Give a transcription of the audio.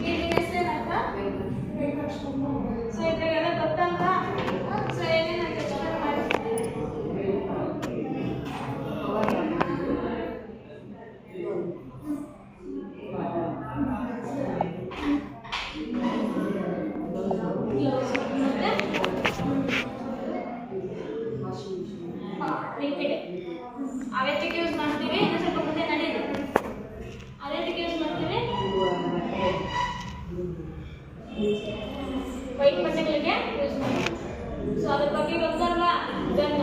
ಈಗಿನ ಹೆಸರೇನಪ್ಪ? ಸೊ ಇದ್ರಾಗೆಲ್ಲ ಗೊತ್ತಲ್ವಾ? So ಏನೇನಂತ explain ಮಾಡಿ. ಲಿಕ್ವಿಡ್ ಅವೆತ್ತಿಗೆ ಯೂಸ್ ಮಾಡ್ತೀವಿ. ಇನ್ನು ಸ್ವಲ್ಪ ಮುಂದೆ ನಡೀರಿ. ಅವೆತ್ತಿಗೆ ಯೂಸ್ ಮಾಡ್ತೀವಿ. ವೈಟ್ ಬಟ್ಟೆಗಳಿಗೆ ಯೂಸ್ ಮಾಡ್ತೀವಿ. ಸೊ ಅದ್ರ ಬಗ್ಗೆ ಗೊತ್ತಲ್ವಾ? ಗನ್